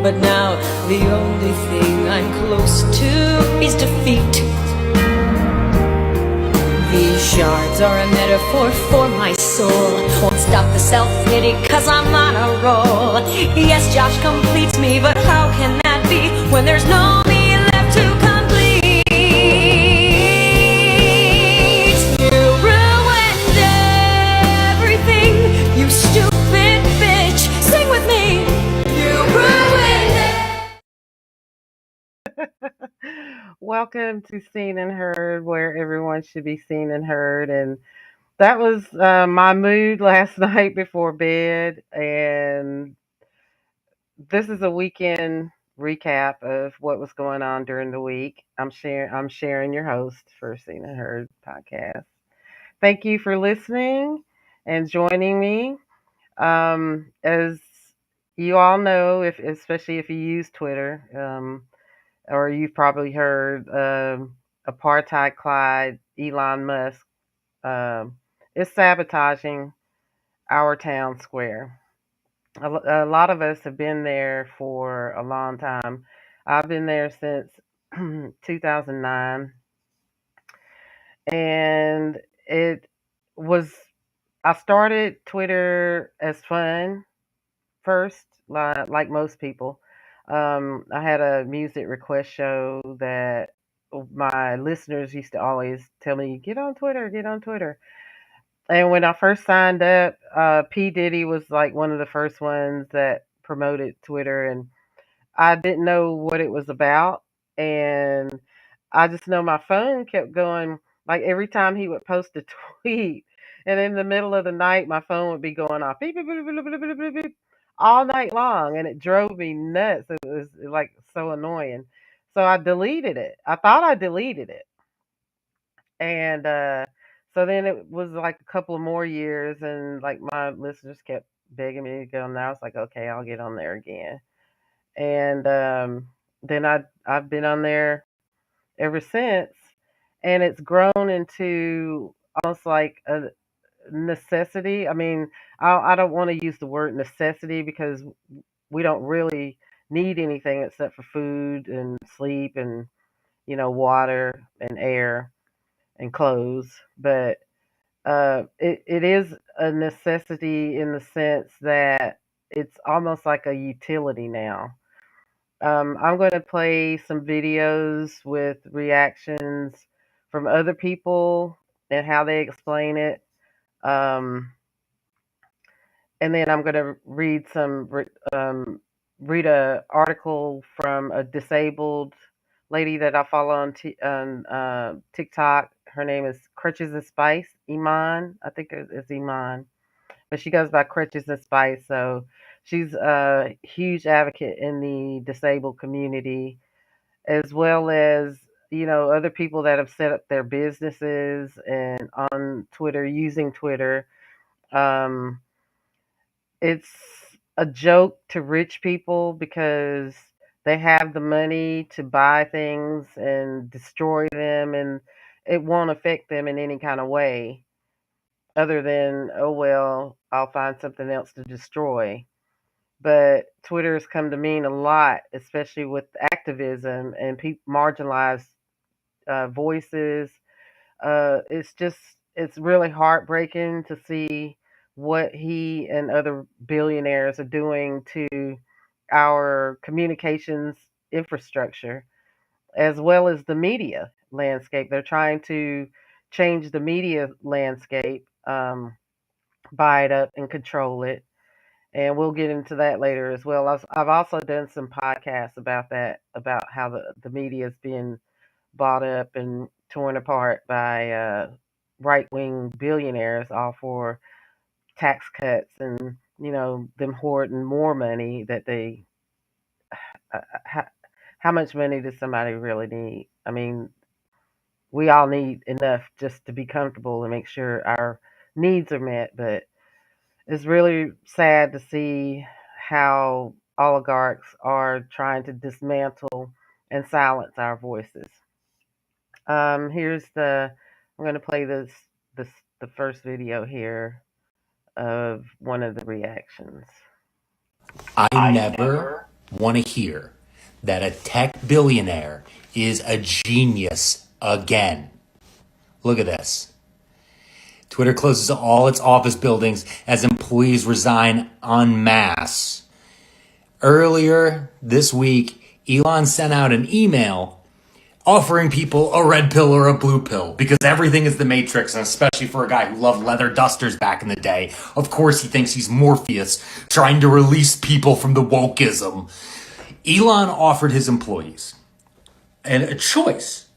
But now the only thing I'm close to is defeat. These shards are a metaphor for my soul. Won't stop the self-pity cause I'm on a roll. Yes, Josh completes me, but how can that be when there's no me left to complete? You ruined everything, you stupid bitch. Sing with me. You ruined it. Welcome to Seen and Heard, where everyone should be seen and heard. And that was my mood last night before bed. And this is a weekend recap of what was going on during the week. I'm sharing your host for Seen and Heard podcast. Thank you for listening and joining me. As you all know, if especially if you use Twitter, or you've probably heard apartheid Clyde, Elon Musk, is sabotaging our town square. A lot of us have been there for a long time. I've been there since 2009, and it was. I started Twitter as fun first, like most people. I had a music request show that my listeners used to always tell me, get on Twitter, get on Twitter. And when I first signed up, P. Diddy was like one of the first ones that promoted Twitter, and I didn't know what it was about. And I just know my phone kept going, like every time he would post a tweet, and in the middle of the night, my phone would be going off beep, beep, beep, beep, beep, beep, beep, beep, all night long, and it drove me nuts. It was like so annoying. So I deleted it. I thought I deleted it, and so then it was like a couple of more years, and like my listeners kept begging me to go, and I was like, okay, I'll get on there again. And then I've been on there ever since, and it's grown into almost like a necessity. I mean, I don't want to use the word necessity because we don't really need anything except for food and sleep and water and air and clothes. But it is a necessity in the sense that it's almost like a utility now. I'm going to play some videos with reactions from other people and how they explain it. Um, and then I'm going to read a article from a disabled lady that I follow on TikTok. Her name is Crutches and Spice, Iman. I think it's Iman, but she goes by Crutches and Spice. So she's a huge advocate in the disabled community, as well as other people that have set up their businesses and on Twitter using Twitter. Um, it's a joke to rich people because they have the money to buy things and destroy them, and it won't affect them in any kind of way other than, oh well, I'll find something else to destroy. But Twitter has come to mean a lot, especially with activism and marginalized voices. It's really heartbreaking to see what he and other billionaires are doing to our communications infrastructure, as well as the media landscape. They're trying to change the media landscape, buy it up and control it. And we'll get into that later as well. I've also done some podcasts about that, about how the media is being bought up and torn apart by right wing billionaires, all for tax cuts and them hoarding more money that they. How, how much money does somebody really need? I mean, we all need enough just to be comfortable and make sure our needs are met, but it's really sad to see how oligarchs are trying to dismantle and silence our voices. Here's I'm going to play this the first video here of one of the reactions. I never want to hear that a tech billionaire is a genius again. Look at this. Twitter closes all its office buildings as employees resign en masse. Earlier this week, Elon sent out an email offering people a red pill or a blue pill because everything is the Matrix, and especially for a guy who loved leather dusters back in the day. Of course, he thinks he's Morpheus trying to release people from the wokeism. Elon offered his employees a choice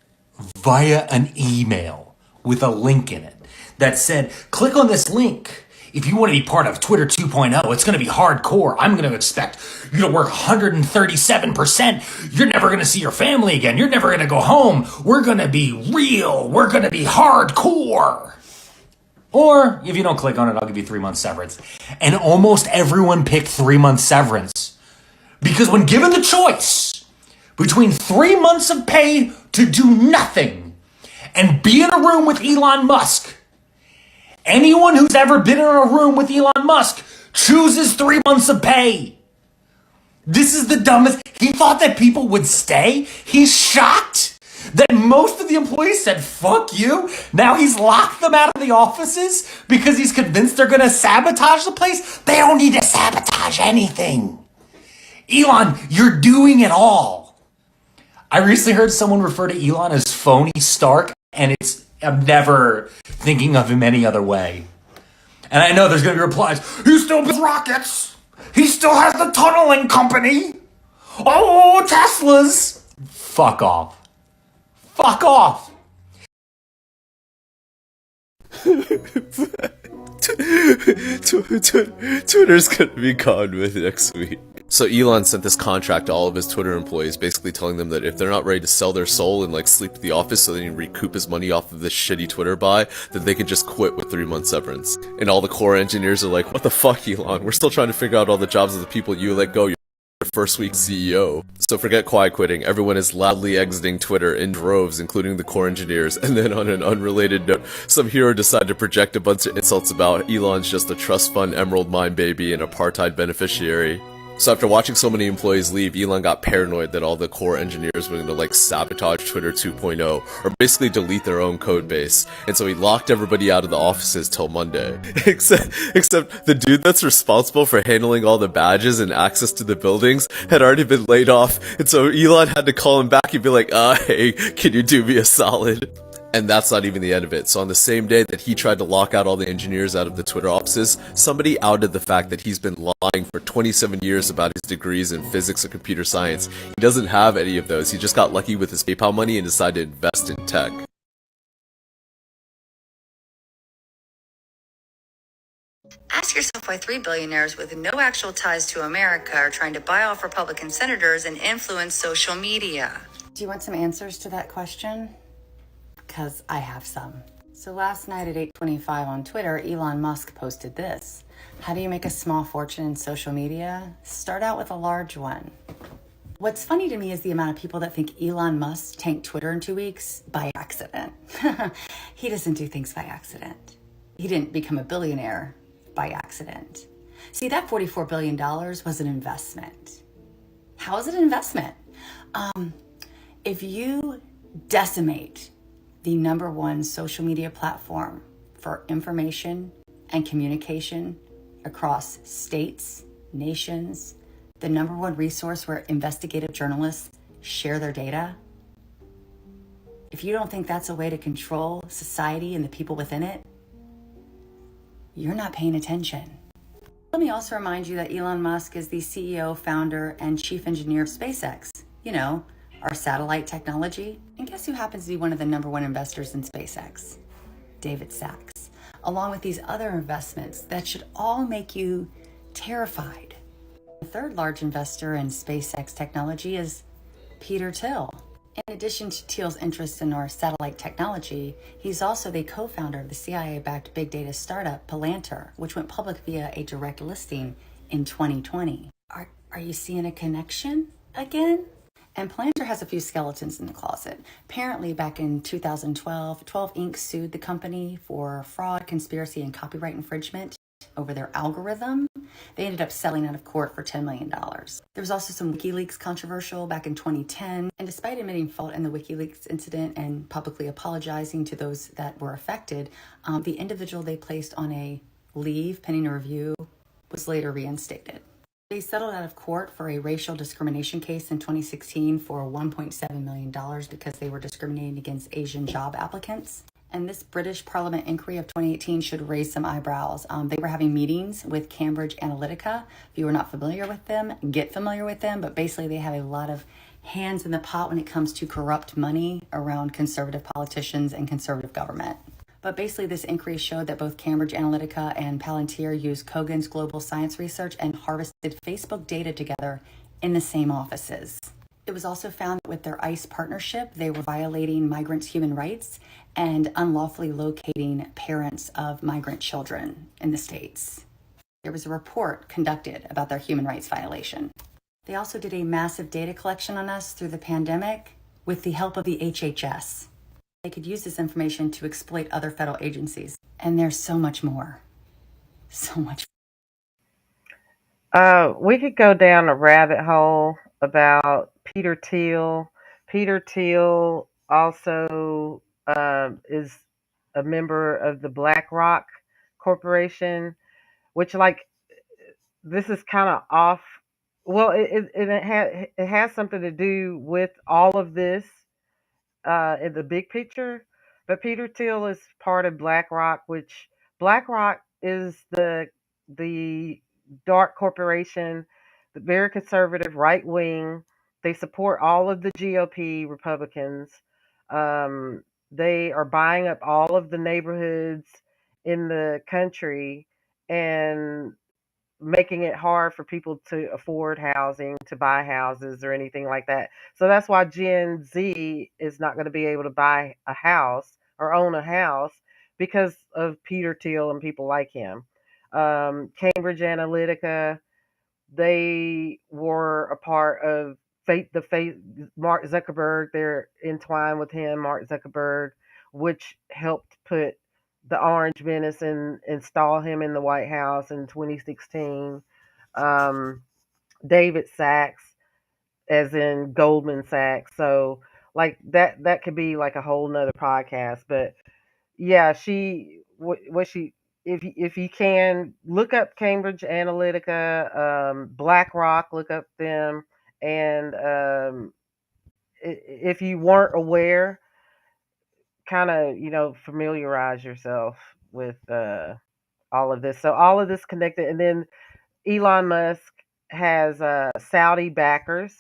via an email with a link in it that said, click on this link. If you want to be part of Twitter 2.0, it's going to be hardcore. I'm going to expect you to work 137%. You're never going to see your family again. You're never going to go home. We're going to be real. We're going to be hardcore. Or if you don't click on it, I'll give you 3 months severance. And almost everyone picked 3 months severance. Because when given the choice between 3 months of pay to do nothing and be in a room with Elon Musk, anyone who's ever been in a room with Elon Musk chooses 3 months of pay. This is the dumbest. He thought that people would stay. He's shocked that most of the employees said, fuck you. Now he's locked them out of the offices because he's convinced they're going to sabotage the place. They don't need to sabotage anything. Elon, you're doing it all. I recently heard someone refer to Elon as phony Stark, and I'm never thinking of him any other way. And I know there's going to be replies. He still builds rockets. He still has the tunneling company. Oh, Teslas. Fuck off. Fuck off. Twitter's gonna be gone with next week. So Elon sent this contract to all of his Twitter employees, basically telling them that if they're not ready to sell their soul and like sleep at the office so they can recoup his money off of this shitty Twitter buy, then they can just quit with 3 months severance. And all the core engineers are like, what the fuck, Elon? We're still trying to figure out all the jobs of the people you let go. You're the first week CEO. So forget quiet quitting. Everyone is loudly exiting Twitter in droves, including the core engineers. And then on an unrelated note, some hero decided to project a bunch of insults about Elon's just a trust fund emerald mine baby and apartheid beneficiary. So after watching so many employees leave, Elon got paranoid that all the core engineers were going to like sabotage Twitter 2.0 or basically delete their own code base. And so he locked everybody out of the offices till Monday. Except the dude that's responsible for handling all the badges and access to the buildings had already been laid off. And so Elon had to call him back and be like, hey, can you do me a solid? And that's not even the end of it. So on the same day that he tried to lock out all the engineers out of the Twitter offices, somebody outed the fact that he's been lying for 27 years about his degrees in physics and computer science. He doesn't have any of those. He just got lucky with his PayPal money and decided to invest in tech. Ask yourself why 3 billionaires with no actual ties to America are trying to buy off Republican senators and influence social media. Do you want some answers to that question? Because I have some. So last night at 8:25 on Twitter, Elon Musk posted this. How do you make a small fortune in social media? Start out with a large one. What's funny to me is the amount of people that think Elon Musk tanked Twitter in 2 weeks by accident. He doesn't do things by accident. He didn't become a billionaire by accident. See, that $44 billion was an investment. How is it an investment? If you decimate the #1 social media platform for information and communication across states, nations, the #1 resource where investigative journalists share their data. If you don't think that's a way to control society and the people within it, you're not paying attention. Let me also remind you that Elon Musk is the CEO, founder, and chief engineer of SpaceX. You know, our satellite technology. And guess who happens to be one of the #1 investors in SpaceX? David Sachs. Along with these other investments that should all make you terrified. The third large investor in SpaceX technology is Peter Thiel. In addition to Thiel's interest in our satellite technology, he's also the co-founder of the CIA-backed big data startup Palantir, which went public via a direct listing in 2020. Are you seeing a connection again? And Palantir has a few skeletons in the closet. Apparently, back in 2012, 12 Inc. sued the company for fraud, conspiracy, and copyright infringement. over their algorithm. They ended up settling out of court for $10 million. There was also some WikiLeaks controversial back in 2010. And despite admitting fault in the WikiLeaks incident and publicly apologizing to those that were affected, the individual they placed on a leave pending a review was later reinstated. They settled out of court for a racial discrimination case in 2016 for $1.7 million because they were discriminating against Asian job applicants. And this British Parliament inquiry of 2018 should raise some eyebrows. They were having meetings with Cambridge Analytica. If you are not familiar with them, get familiar with them. But basically, they have a lot of hands in the pot when it comes to corrupt money around conservative politicians and conservative government. But basically, this inquiry showed that both Cambridge Analytica and Palantir used Kogan's global science research and harvested Facebook data together in the same offices. It was also found that with their ICE partnership, they were violating migrants' human rights and unlawfully locating parents of migrant children in the States. There was a report conducted about their human rights violation. They also did a massive data collection on us through the pandemic with the help of the HHS. They could use this information to exploit other federal agencies. And there's so much more. So much. We could go down a rabbit hole about Peter Thiel. Peter Thiel also is a member of the BlackRock Corporation, which, like, this is kind of off. Well, it has something to do with all of this in the big picture. But Peter Thiel is part of BlackRock, which BlackRock is the dark corporation, the very conservative right wing. They support all of the GOP Republicans. They are buying up all of the neighborhoods in the country and making it hard for people to afford housing, to buy houses or anything like that. So that's why Gen Z is not going to be able to buy a house or own a house because of Peter Thiel and people like him. Cambridge Analytica, they were a part of Mark Zuckerberg. They're entwined with him, Mark Zuckerberg, which helped put the Orange Menace and install him in the White House in 2016. David Sachs, as in Goldman Sachs. So like that could be like a whole nother podcast. But yeah, what she if you can look up Cambridge Analytica, BlackRock, look up them, and if you weren't aware, kind of familiarize yourself with all of this. So all of this connected, and then Elon Musk has Saudi backers.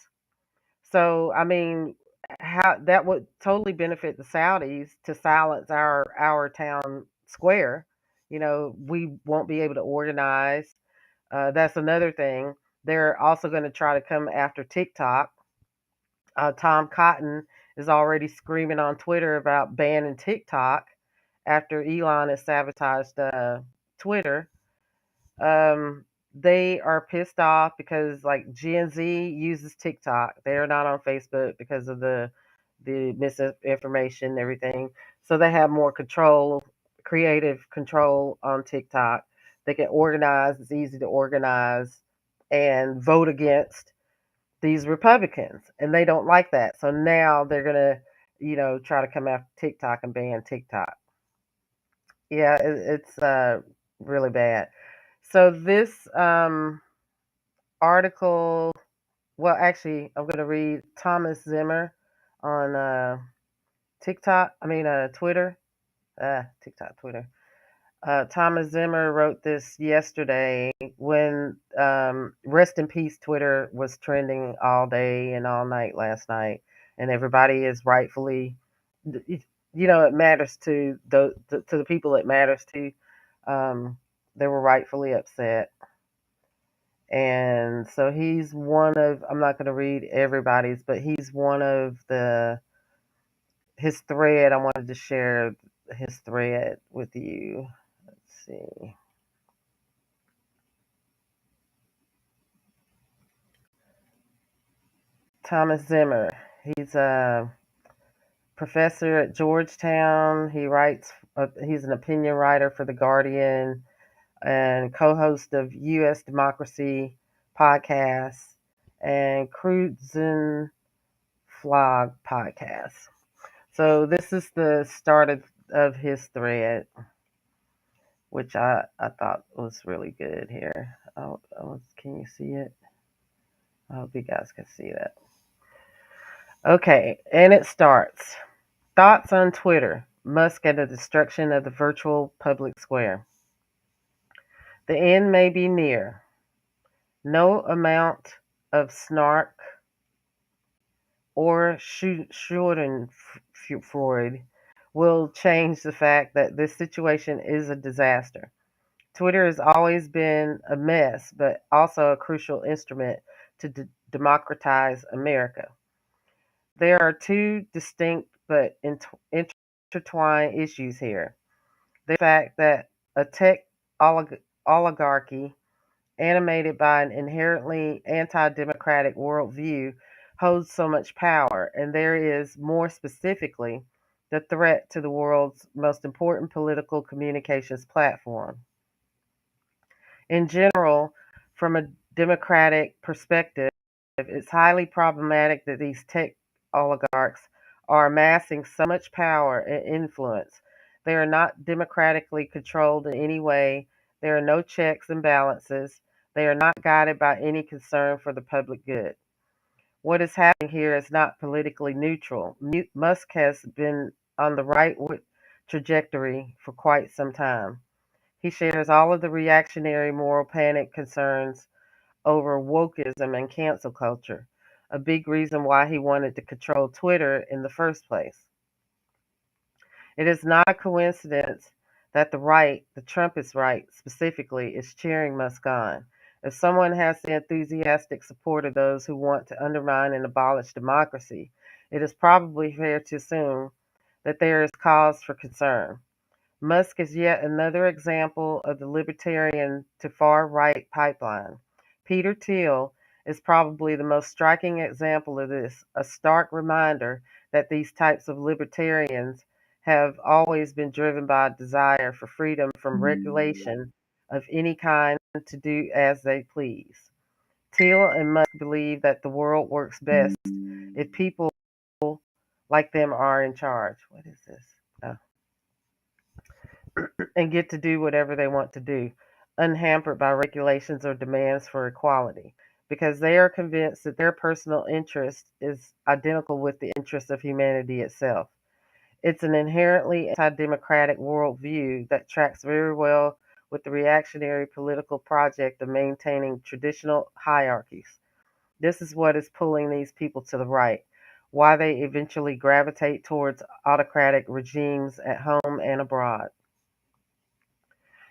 So I mean, how that would totally benefit the Saudis to silence our town square. We won't be able to organize. That's another thing. They're also going to try to come after TikTok. Tom Cotton is already screaming on Twitter about banning TikTok after Elon has sabotaged Twitter. They are pissed off because like Gen Z uses TikTok. They are not on Facebook because of the misinformation and everything. So they have more control, creative control on TikTok. They can organize. It's easy to organize and vote against these Republicans, and they don't like that. So now they're gonna, try to come after TikTok and ban TikTok. Yeah, it's really bad. So this article, well, actually, I'm going to read Thomas Zimmer on TikTok. I mean, Twitter. TikTok, Twitter. Thomas Zimmer wrote this yesterday when Rest in Peace Twitter was trending all day and all night last night, and everybody is rightfully, it matters to the people it matters to. They were rightfully upset. And so he's one of, I'm not going to read everybody's, but he's one of his thread. I wanted to share his thread with you. Let's see. Thomas Zimmer. He's a professor at Georgetown. He writes, he's an opinion writer for The Guardian. and co-host of U.S. Democracy podcast and Cruisin' Flog podcast. So this is the start of his thread, which I thought was really good here. Can you see it? I hope you guys can see that. Okay, and it starts. Thoughts on Twitter. Musk and the destruction of the virtual public square. The end may be near. No amount of snark or Schadenfreude will change the fact that this situation is a disaster. Twitter has always been a mess, but also a crucial instrument to democratize America. There are two distinct but intertwined issues here. The fact that a tech oligarchy animated by an inherently anti-democratic worldview holds so much power, and there is, more specifically, the threat to the world's most important political communications platform. In general, from a democratic perspective, it's highly problematic that these tech oligarchs are amassing so much power and influence. They are not democratically controlled in any way. There are no checks and balances. They are not guided by any concern for the public good. What is happening here is not politically neutral. Musk has been on the right trajectory for quite some time. He shares all of the reactionary moral panic concerns over wokeism and cancel culture, a big reason why he wanted to control Twitter in the first place. It is not a coincidence that the right, the Trumpist right specifically, is cheering Musk on. If someone has the enthusiastic support of those who want to undermine and abolish democracy, it is probably fair to assume that there is cause for concern. Musk is yet another example of the libertarian to far right pipeline. Peter Thiel is probably the most striking example of this, a stark reminder that these types of libertarians have always been driven by a desire for freedom from regulation of any kind to do as they please. Thiel and Musk believe that the world works best if people like them are in charge. What is this? Oh. And get to do whatever they want to do, unhampered by regulations or demands for equality, because they are convinced that their personal interest is identical with the interest of humanity itself. It's an inherently anti-democratic worldview that tracks very well with the reactionary political project of maintaining traditional hierarchies. This is what is pulling these people to the right, why they eventually gravitate towards autocratic regimes at home and abroad.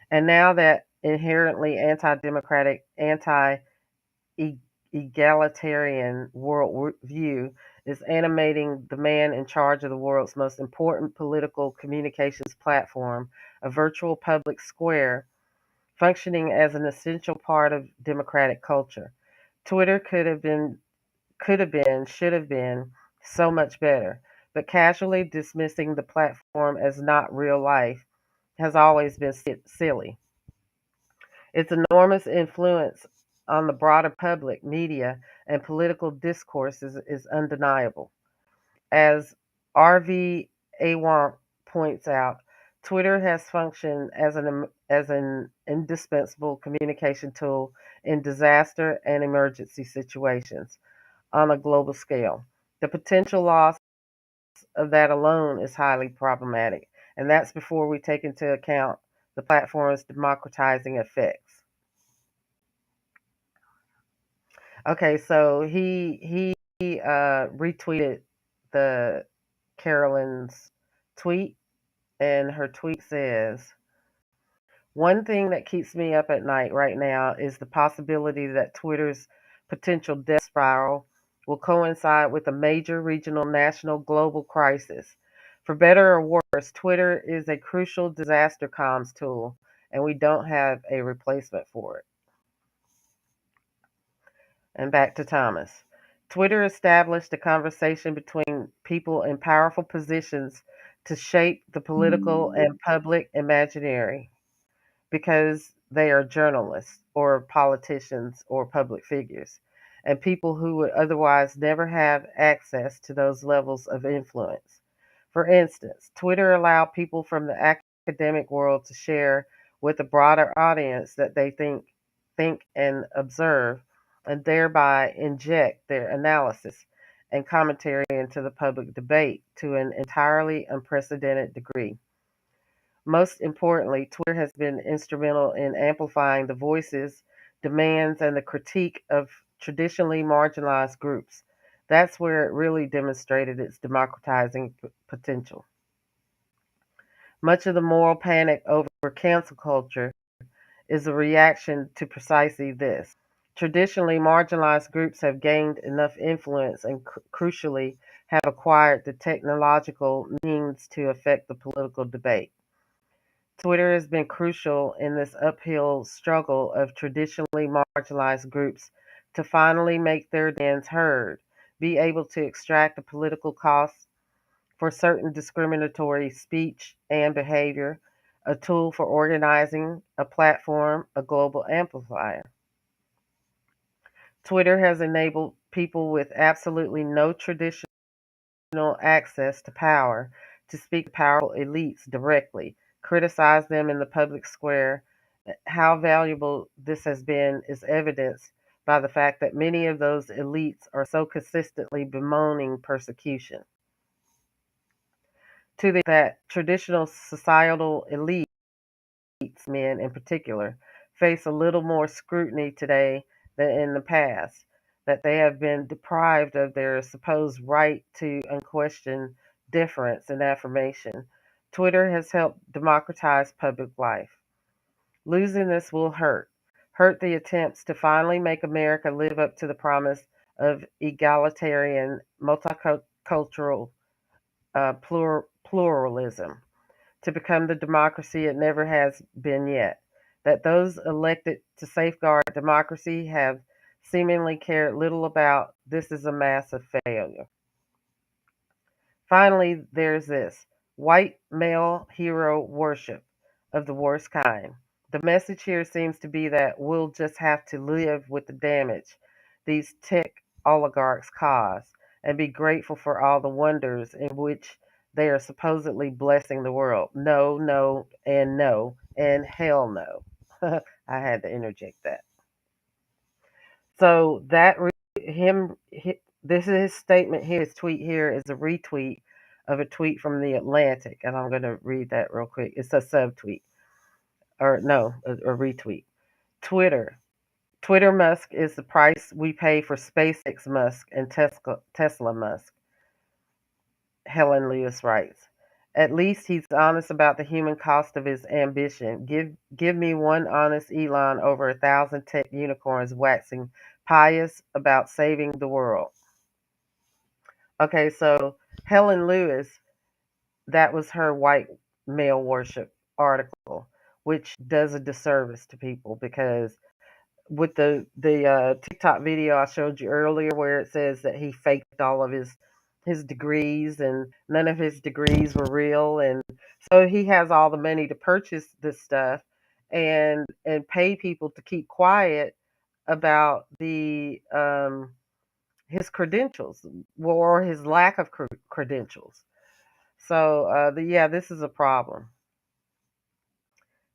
And now that inherently anti-democratic, anti-egalitarian worldview is animating the man in charge of the world's most important political communications platform, a virtual public square functioning as an essential part of democratic culture. Twitter should have been so much better, but casually dismissing the platform as not real life has always been silly. Its enormous influence on the broader public, media, and political discourse is undeniable. As R.V. Awant points out, Twitter has functioned as an indispensable communication tool in disaster and emergency situations on a global scale. The potential loss of that alone is highly problematic, and that's before we take into account the platform's democratizing effects. Okay, so he retweeted the Carolyn's tweet, and her tweet says, "One thing that keeps me up at night right now is the possibility that Twitter's potential death spiral will coincide with a major regional, national, global crisis. For better or worse, Twitter is a crucial disaster comms tool, and we don't have a replacement for it." And back to Thomas. Twitter established a conversation between people in powerful positions to shape the political and public imaginary because they are journalists or politicians or public figures, and people who would otherwise never have access to those levels of influence. For instance, Twitter allowed people from the academic world to share with a broader audience that they think and observe, and thereby inject their analysis and commentary into the public debate to an entirely unprecedented degree. Most importantly, Twitter has been instrumental in amplifying the voices, demands, and the critique of traditionally marginalized groups. That's where it really demonstrated its democratizing potential. Much of the moral panic over cancel culture is a reaction to precisely this. Traditionally marginalized groups have gained enough influence and crucially have acquired the technological means to affect the political debate. Twitter has been crucial in this uphill struggle of traditionally marginalized groups to finally make their demands heard, be able to extract the political costs for certain discriminatory speech and behavior, a tool for organizing, a platform, a global amplifier. Twitter has enabled people with absolutely no traditional access to power to speak to powerful elites directly, criticize them in the public square. How valuable this has been is evidenced by the fact that many of those elites are so consistently bemoaning persecution. That traditional societal elites, men in particular, face a little more scrutiny today than in the past, that they have been deprived of their supposed right to unquestioned deference and affirmation. Twitter has helped democratize public life. Losing this will hurt the attempts to finally make America live up to the promise of egalitarian, multicultural pluralism, to become the democracy it never has been yet. That those elected to safeguard democracy have seemingly cared little about this is a massive failure. Finally, there's this white male hero worship of the worst kind. The message here seems to be that we'll just have to live with the damage these tech oligarchs cause and be grateful for all the wonders in which they are supposedly blessing the world. No, no, and hell no. I had to interject that. So this is his statement here. His tweet here is a retweet of a tweet from the Atlantic, and I'm going to read that real quick. It's a subtweet, or no, a retweet. Twitter Musk is the price we pay for SpaceX Musk and Tesla Musk. Helen Lewis writes. At least he's honest about the human cost of his ambition. Give me one honest Elon over 1,000 tech unicorns waxing pious about saving the world. Okay, so Helen Lewis, that was her white male worship article, which does a disservice to people because with the TikTok video I showed you earlier, where it says that he faked all of his degrees and none of his degrees were real, and so he has all the money to purchase this stuff and pay people to keep quiet about the his credentials or his lack of credentials. So yeah, this is a problem.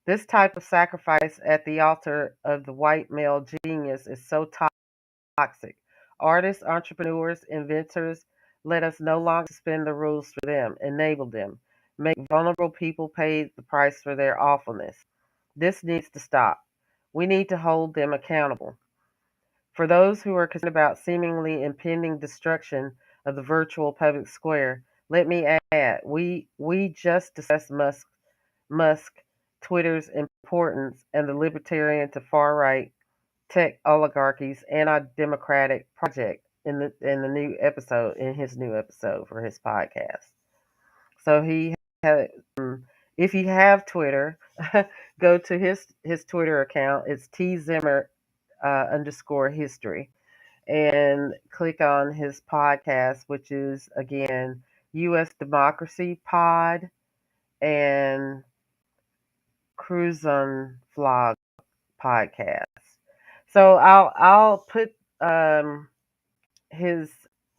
This type of sacrifice at the altar of the white male genius is so toxic. Artists, entrepreneurs, inventors, let us no longer suspend the rules for them, enable them, make vulnerable people pay the price for their awfulness. This needs to stop. We need to hold them accountable. For those who are concerned about seemingly impending destruction of the virtual public square, let me add, we just discussed Musk, Twitter's importance, and the libertarian to far-right tech oligarchy's anti-democratic project in his new episode for his podcast. So he had, if you have Twitter, go to his Twitter account. It's tzimmer underscore history, and click on his podcast, which is again U.S. Democracy Pod and Cruise on Vlog. podcast. So I'll put his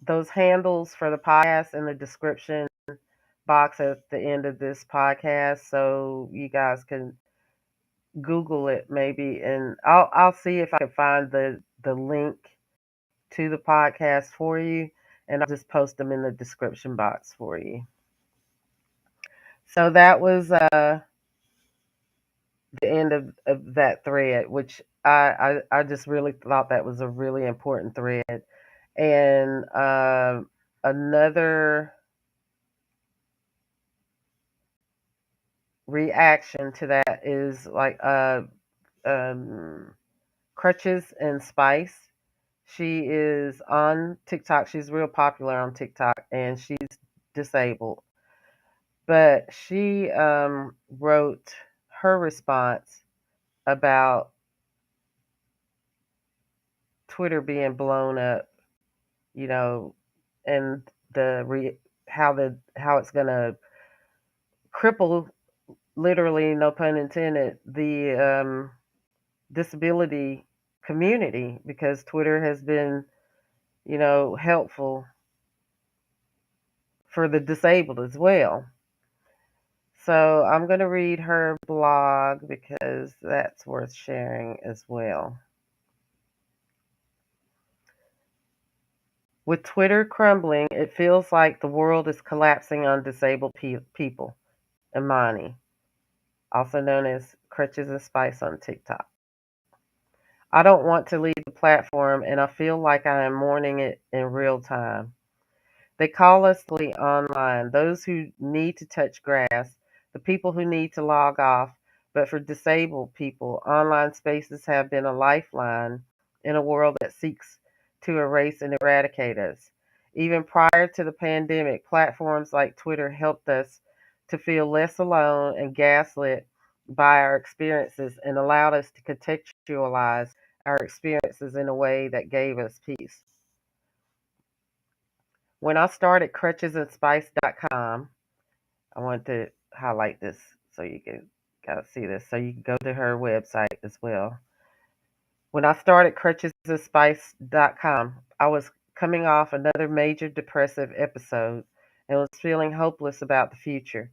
those handles for the podcast in the description box at the end of this podcast, so you guys can Google it maybe, and I'll see if I can find the link to the podcast for you, and I'll just post them in the description box for you. So that was the end of that thread, which I just really thought that was a really important thread. And another reaction to that is like um, Crutches and Spice. She is on TikTok. She's real popular on TikTok, and she's disabled. But she wrote her response about Twitter being blown up, you know, and how it's gonna cripple, literally, no pun intended, the disability community, because Twitter has been, helpful for the disabled as well. So I'm going to read her blog because that's worth sharing as well. With Twitter crumbling, it feels like the world is collapsing on disabled people. Imani, also known as Crutches and Spice on TikTok. I don't want to leave the platform, and I feel like I am mourning it in real time. They call us the online, those who need to touch grass, the people who need to log off. But for disabled people, online spaces have been a lifeline in a world that seeks to erase and eradicate us. Even prior to the pandemic, platforms like Twitter helped us to feel less alone and gaslit by our experiences, and allowed us to contextualize our experiences in a way that gave us peace. When I started crutchesandspice.com, I want to highlight this so you can gotta see this, so you can go to her website as well. When I started crutchesandspice.com, I was coming off another major depressive episode and was feeling hopeless about the future.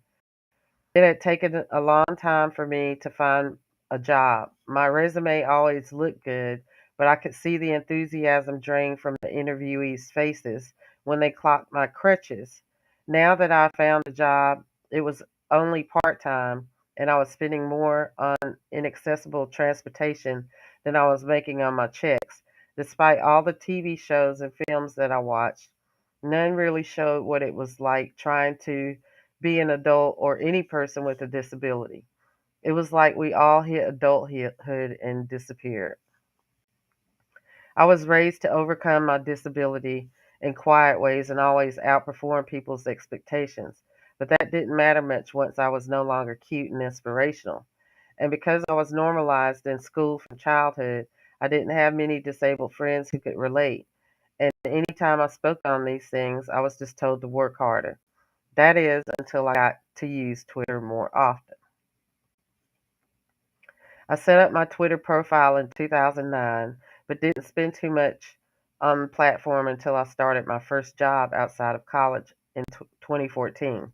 It had taken a long time for me to find a job. My resume always looked good, but I could see the enthusiasm drain from the interviewees' faces when they clocked my crutches. Now that I found a job, it was only part time, and I was spending more on inaccessible transportation than I was making on my checks. Despite all the TV shows and films that I watched, none really showed what it was like trying to be an adult or any person with a disability. It was like we all hit adulthood and disappeared. I was raised to overcome my disability in quiet ways and always outperform people's expectations. But that didn't matter much once I was no longer cute and inspirational. And because I was normalized in school from childhood, I didn't have many disabled friends who could relate. And anytime I spoke on these things, I was just told to work harder. That is, until I got to use Twitter more often. I set up my Twitter profile in 2009, but didn't spend too much on the platform until I started my first job outside of college in 2014.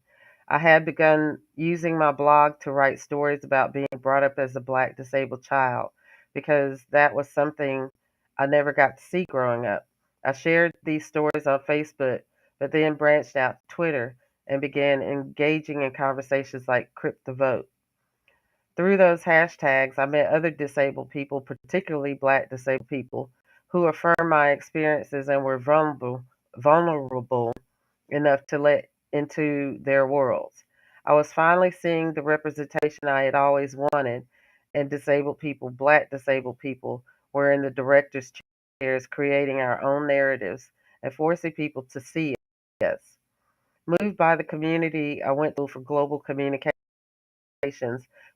I had begun using my blog to write stories about being brought up as a black disabled child, because that was something I never got to see growing up. I shared these stories on Facebook, but then branched out to Twitter and began engaging in conversations like Crypt the Vote. Through those hashtags, I met other disabled people, particularly black disabled people, who affirmed my experiences and were vulnerable enough to let into their worlds. I was finally seeing the representation I had always wanted, and disabled people, black disabled people, were in the director's chairs creating our own narratives and forcing people to see us. Moved by the community, I went to for global communications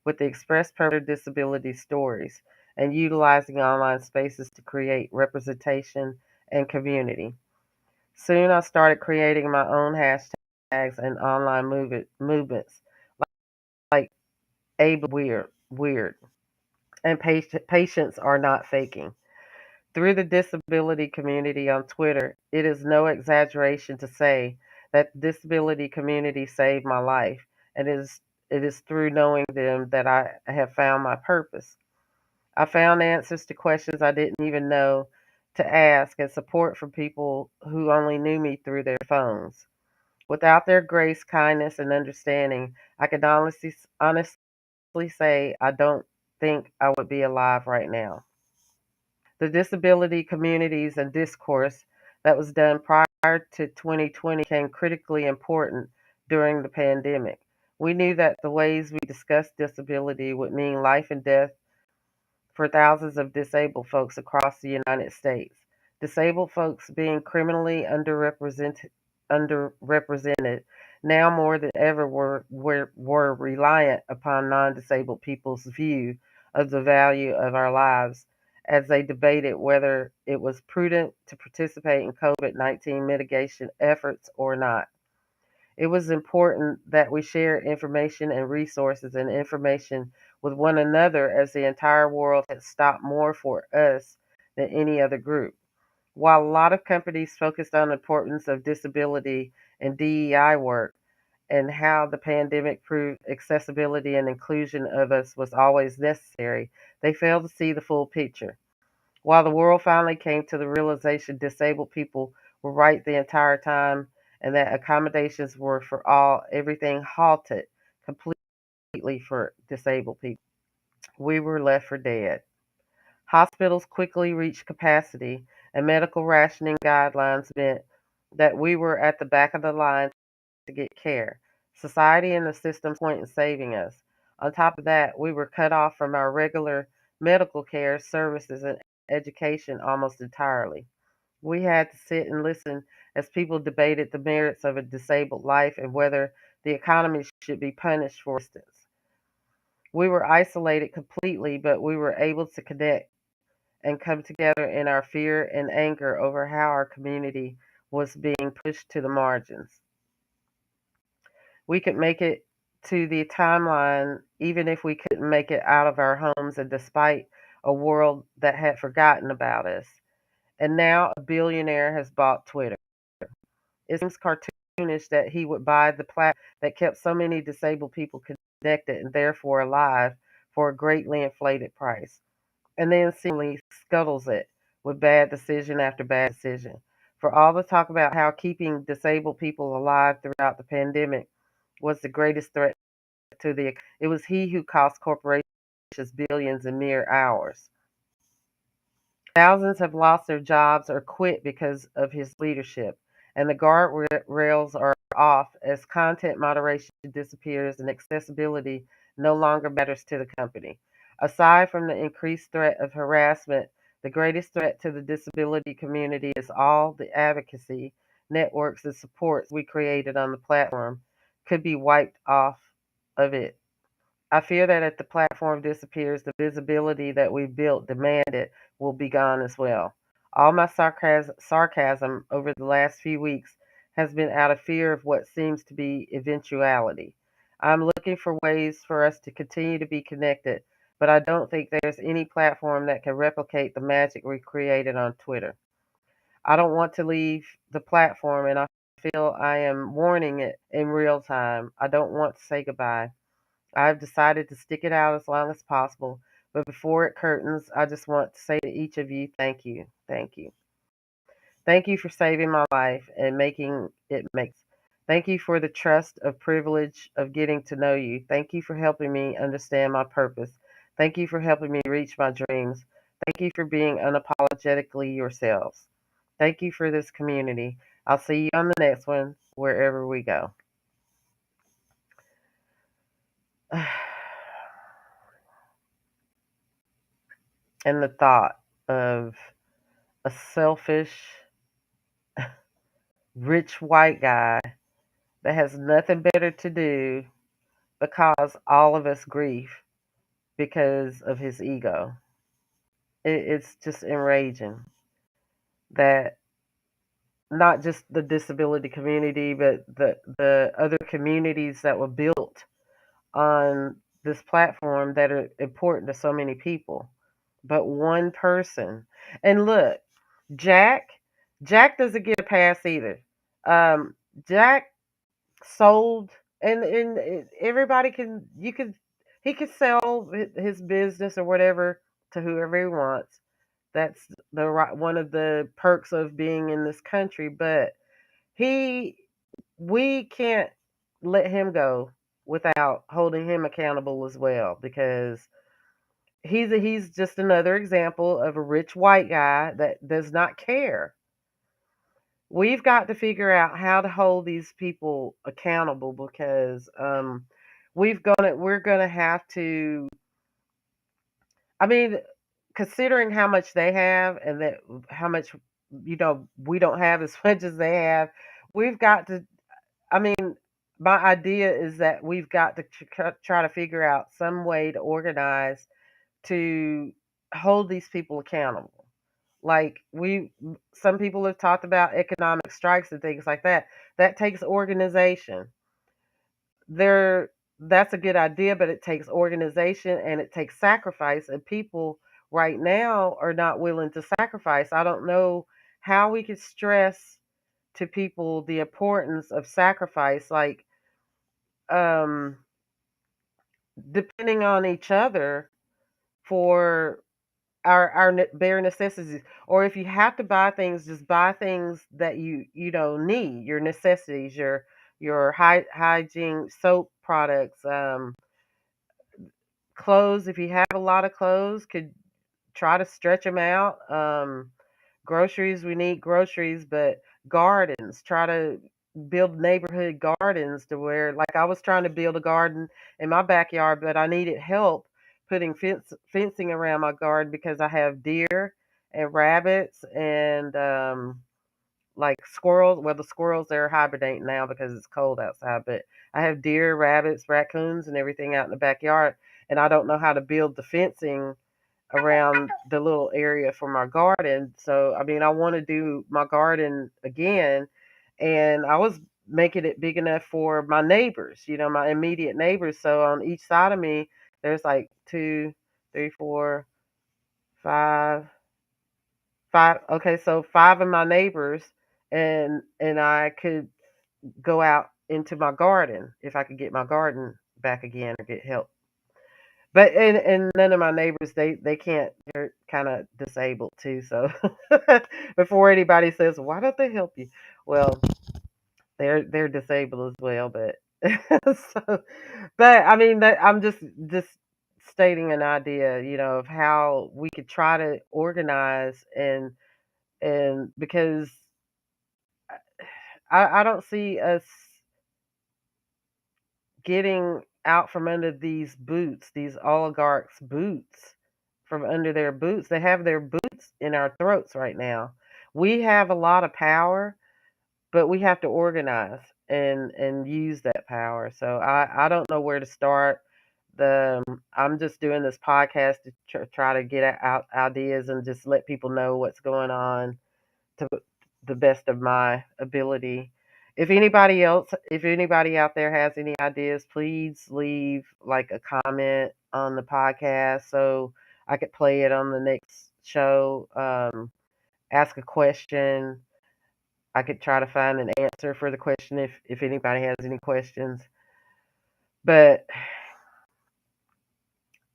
with the express purpose of disability stories and utilizing online spaces to create representation and community. Soon I started creating my own hashtags and online movements like Abe Weird. and patients are not faking. Through the disability community on Twitter, it is no exaggeration to say that the disability community saved my life, and it is through knowing them that I have found my purpose. I found answers to questions I didn't even know to ask, and support from people who only knew me through their phones. Without their grace, kindness, and understanding, I can honestly say I don't think I would be alive right now. The disability communities and discourse that was done prior to 2020 became critically important during the pandemic. We knew that the ways we discussed disability would mean life and death for thousands of disabled folks across the United States. Disabled folks being criminally underrepresented now more than ever were reliant upon non disabled people's view of the value of our lives as they debated whether it was prudent to participate in COVID 19 mitigation efforts or not. It was important that we share information and resources and information with one another as the entire world had stopped more for us than any other group. While a lot of companies focused on the importance of disability and DEI work and how the pandemic proved accessibility and inclusion of us was always necessary, they failed to see the full picture. While the world finally came to the realization disabled people were right the entire time and that accommodations were for all, everything halted completely for disabled people. We were left for dead. Hospitals quickly reached capacity, and medical rationing guidelines meant that we were at the back of the line to get care. Society and the systems point in saving us. On top of that, we were cut off from our regular medical care services and education almost entirely. We had to sit and listen as people debated the merits of a disabled life and whether the economy should be punished for instance. We were isolated completely, but we were able to connect and come together in our fear and anger over how our community was being pushed to the margins. We could make it to the timeline even if we couldn't make it out of our homes and despite a world that had forgotten about us. And now a billionaire has bought Twitter. It seems cartoonish that he would buy the platform that kept so many disabled people connected and therefore alive for a greatly inflated price, and then seemingly scuttles it with bad decision after bad decision. For all the talk about how keeping disabled people alive throughout the pandemic was the greatest threat to the economy, it was he who cost corporations billions in mere hours. Thousands have lost their jobs or quit because of his leadership, and the guardrails are off as content moderation disappears and accessibility no longer matters to the company. Aside from the increased threat of harassment, the greatest threat to the disability community is all the advocacy, networks, and supports we created on the platform could be wiped off of it. I fear that if the platform disappears, the visibility that we built demanded will be gone as well. All my sarcasm over the last few weeks has been out of fear of what seems to be eventuality. I'm looking for ways for us to continue to be connected, but I don't think there's any platform that can replicate the magic we created on Twitter. I don't want to leave the platform, and I feel I am warning it in real time. I don't want to say goodbye. I've decided to stick it out as long as possible, but before it curtains, I just want to say to each of you, thank you. Thank you. Thank you for saving my life and making it make sense. Thank you for the trust of privilege of getting to know you. Thank you for helping me understand my purpose. Thank you for helping me reach my dreams. Thank you for being unapologetically yourselves. Thank you for this community. I'll see you on the next one, wherever we go. And the thought of a selfish, rich white guy that has nothing better to do but cause all of us grief because of his ego. It's just enraging that not just the disability community, but the other communities that were built on this platform that are important to so many people, but one person. And look, Jack, Jack doesn't get a pass either. Um, Jack sold, and everybody can, you can, he could sell his business or whatever to whoever he wants. That's one of the perks of being in this country. But he, we can't let him go without holding him accountable as well, because he's just another example of a rich white guy that does not care. We've got to figure out how to hold these people accountable, because we're gonna have to. I mean, considering how much they have, and that how much, we don't have as much as they have, we've got to. I mean, my idea is that we've got to try to figure out some way to organize to hold these people accountable. Like, some people have talked about economic strikes and things like that. That takes organization. There, that's a good idea, but it takes organization and it takes sacrifice. And people right now are not willing to sacrifice. I don't know how we could stress to people the importance of sacrifice. Like, um, depending on each other for our bare necessities. Or if you have to buy things, just buy things that you don't need, your necessities, your hygiene, soap products, clothes. If you have a lot of clothes, could try to stretch them out. Groceries, we need groceries, but gardens, try to build neighborhood gardens, to where, like, I was trying to build a garden in my backyard, but I needed help putting fencing around my garden, because I have deer and rabbits and like squirrels. Well, the squirrels, they're hibernating now because it's cold outside, but I have deer, rabbits, raccoons, and everything out in the backyard, and I don't know how to build the fencing around the little area for my garden. So, I mean, I want to do my garden again, and I was making it big enough for my neighbors, my immediate neighbors. So on each side of me, there's like two, three, four, five, five. Okay, so five of my neighbors, and I could go out into my garden if I could get my garden back again or get help. But and none of my neighbors, they can't. They're kind of disabled too. So before anybody says, why don't they help you? Well, they're disabled as well. But so, but I mean, I'm just stating an idea, of how we could try to organize, and because I don't see us getting out from under these boots, these oligarchs' boots, from under their boots. They have their boots in our throats right now. We have a lot of power, but we have to organize and use that power. So I don't know where to start. I'm just doing this podcast to try to get out ideas and just let people know what's going on to the best of my ability. If anybody out there has any ideas, please leave like a comment on the podcast so I could play it on the next show. Ask a question. I could try to find an answer for the question if anybody has any questions. But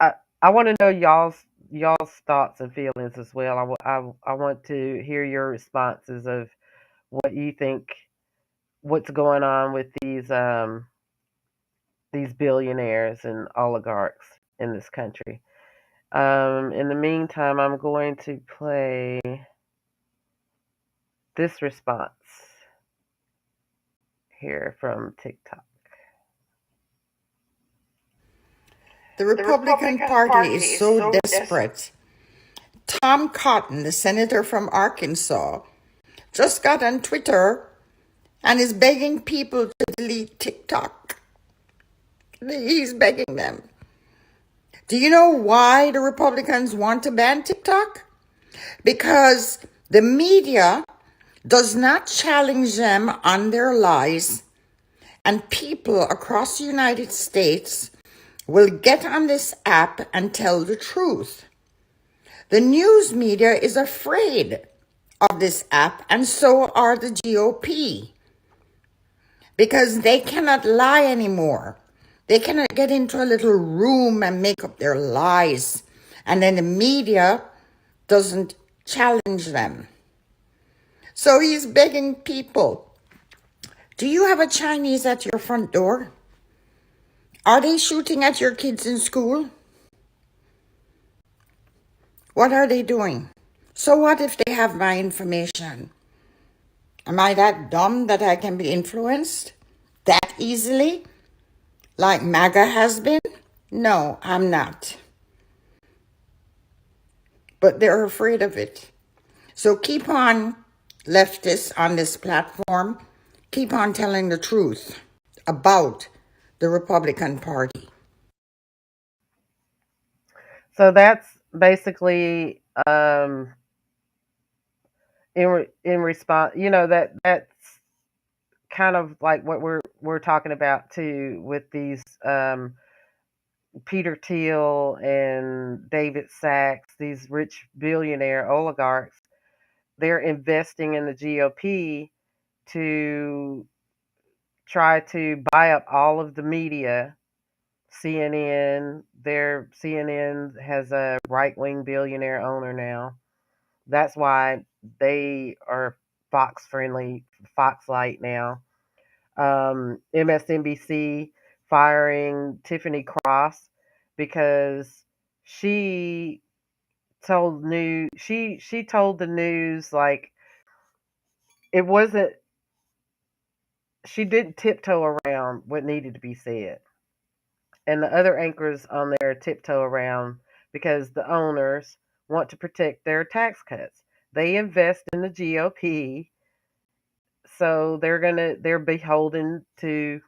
I want to know y'all's thoughts and feelings as well. I want to hear your responses of what you think, what's going on with these billionaires and oligarchs in this country. In the meantime, I'm going to play this response here from TikTok. The Republican Party is so desperate. Tom Cotton, the senator from Arkansas, just got on Twitter and is begging people to delete TikTok. He's begging them. Do you know why the Republicans want to ban TikTok? Because the media does not challenge them on their lies, and people across the United States will get on this app and tell the truth. The news media is afraid of this app, and so are the GOP, because they cannot lie anymore. They cannot get into a little room and make up their lies, and then the media doesn't challenge them. So he's begging people, do you have a Chinese at your front door? Are they shooting at your kids in school? What are they doing? So what if they have my information? Am I that dumb that I can be influenced that easily, like MAGA has been? No, I'm not. But they're afraid of it. So keep on, leftists on this platform, keep on telling the truth about the Republican Party. So that's basically in response. That's kind of like what we're talking about too with these Peter Thiel and David Sachs, these rich billionaire oligarchs. They're investing in the GOP to try to buy up all of the media. CNN has a right-wing billionaire owner now. That's why they are Fox friendly, Fox Light now. MSNBC firing Tiffany Cross because she she told the news like it wasn't, she didn't tiptoe around what needed to be said. And the other anchors on there tiptoe around because the owners want to protect their tax cuts. They invest in the GOP, so they're beholden to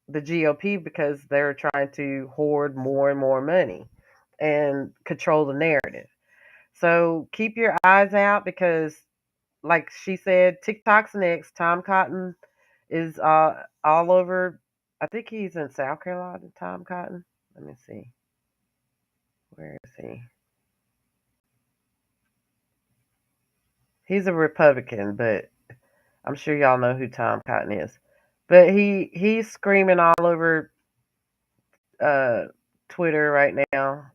the GOP because they're trying to hoard more and more money and control the narrative. So keep your eyes out because, like she said, TikTok's next. Tom Cotton is all over. I think he's in South Carolina. Tom Cotton. Let me see. Where is he? He's a Republican, but I'm sure y'all know who Tom Cotton is. But he's screaming all over uh, Twitter right now,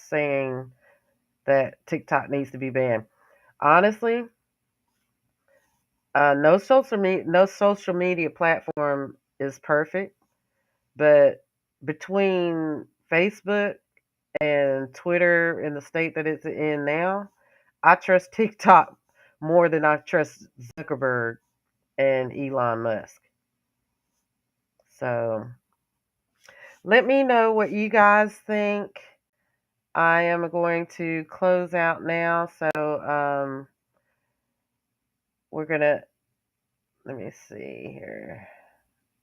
saying that TikTok needs to be banned. Honestly, no social media platform is perfect, but between Facebook and Twitter in the state that it's in now, I trust TikTok more than I trust Zuckerberg and Elon Musk. So let me know what you guys think. I am going to close out now. So we're gonna, let me see here.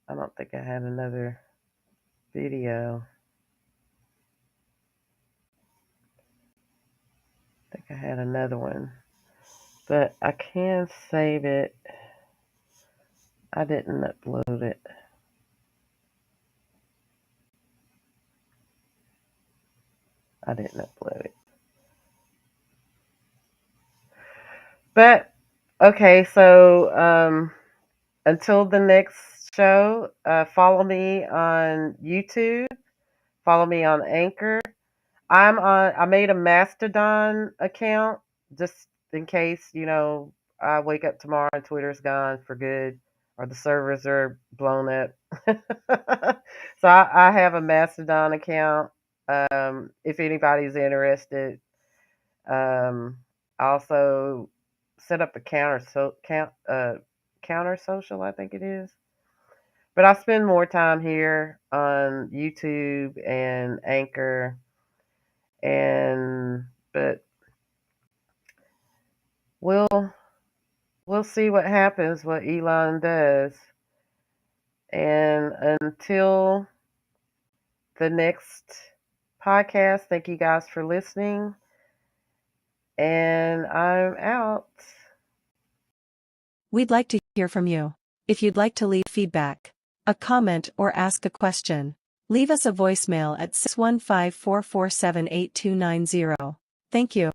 I don't think I had another video. I think I had another one, but I can save it. I didn't upload it. I didn't upload it. But okay, so until the next show, follow me on YouTube. Follow me on Anchor. I made a Mastodon account just in case, I wake up tomorrow and Twitter's gone for good or the servers are blown up. So I have a Mastodon account. If anybody's interested. I also set up a counter social, I think it is. But I spend more time here on YouTube and Anchor, but we'll see what happens, what Elon does. And until the next podcast, thank you guys for listening. And I'm out. We'd like to hear from you. If you'd like to leave feedback, a comment, or ask a question, Leave us a voicemail at 615-447-8290. Thank you.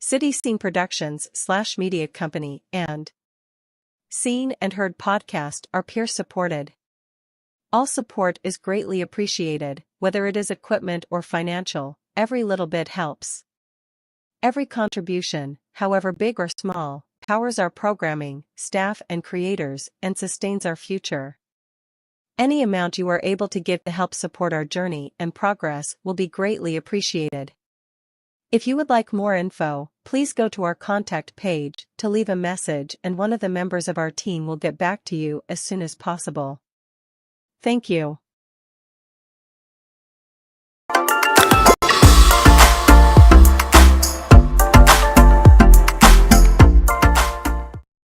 City Scene Productions / Media Company and Seen and Heard podcast are peer supported. All support is greatly appreciated, whether it is equipment or financial, every little bit helps. Every contribution, however big or small, powers our programming, staff and creators, and sustains our future. Any amount you are able to give to help support our journey and progress will be greatly appreciated. If you would like more info, please go to our contact page to leave a message and one of the members of our team will get back to you as soon as possible. Thank you.